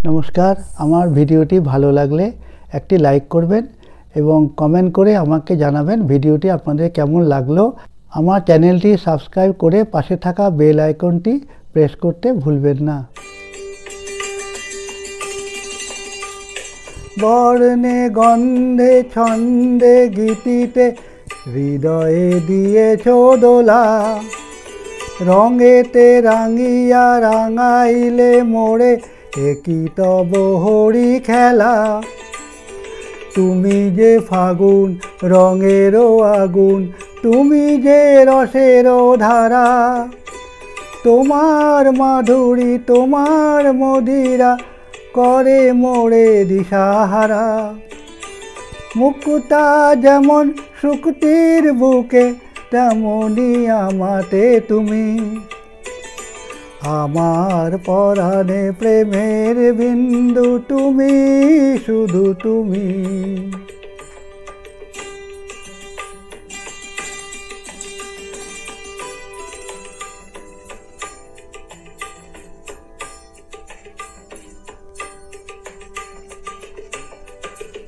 নমস্কার, আমার ভিডিওটি ভালো লাগলে একটি লাইক করবেন এবং কমেন্ট করে আমাকে জানাবেন ভিডিওটি আপনাদের কেমন লাগলো। আমার চ্যানেলটি সাবস্ক্রাইব করে পাশে থাকা বেল আইকনটি প্রেস করতে ভুলবেন না। বর্ণে গন্ধে ছন্দে গীতিতে হৃদয়ে দিয়েছ দোলা, রঙেতে রাঙিয়া রাঙাইলে মোড়ে একই তব হরি খেলা। তুমি যে ফাগুন রঙেরও আগুন, তুমি যে রসেরও ধারা, তোমার মাধুরী তোমার মদিরা করে মোড়ে দিশাহারা। মুক্তা যেমন শুকতির বুকে, তেমনি আমাতে তুমি, আমার পরাণে প্রেমের বিন্দু তুমি, শুধু তুমি।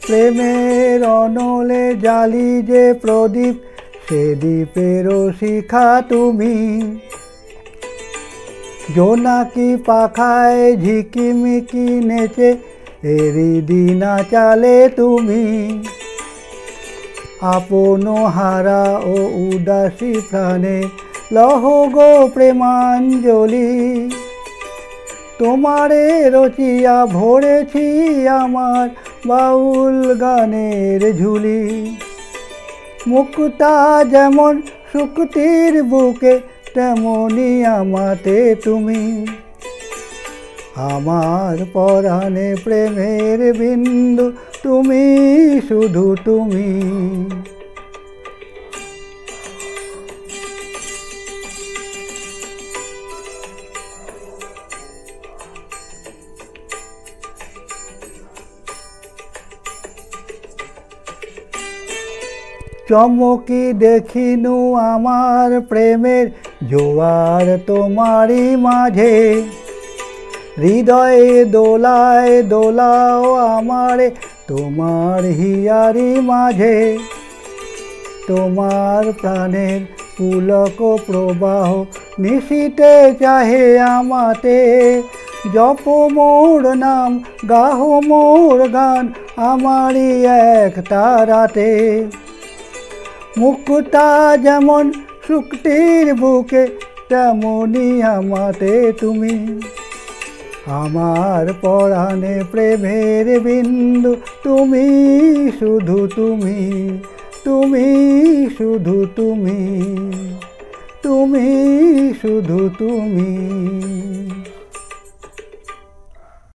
প্রেমের অনলে জালি যে প্রদীপ, সে দ্বীপেরও শিখা তুমি। জোনাকি পাখায় ঝিকিমিকি নেচে এরি দিনা চালে তুমি। আপন হারা ও উদাসী প্রাণে লহ গো প্রেমাঞ্জলি, তোমারে রচিয়া ভরেছি আমার বাউল গানের ঝুলি। মুক্তা যেমন শুকতির বুকে, তেমনি আমাতে তুমি, আমার পরাণে প্রেমের বিন্দু তুমি, শুধু তুমি। চমকি দেখিনু আমার প্রেমের জোয়ার তোমারই মাঝে, হৃদয়ে দোলায় দোলাও আমারে তোমার হিয়ারি মাঝে। তোমার প্রাণের পুলক প্রবাহ নিশিতে চাহে আমাতে, জপ মোর নাম গাহ মোর গান আমারই এক তারাতে। মুক্তা যেমন শুকতির বুকে, তেমনি আমাতে তুমি, আমার পরাণে প্রেমের বিন্দু তুমি, শুধু তুমি, তুমি শুধু তুমি, তুমি শুধু তুমি।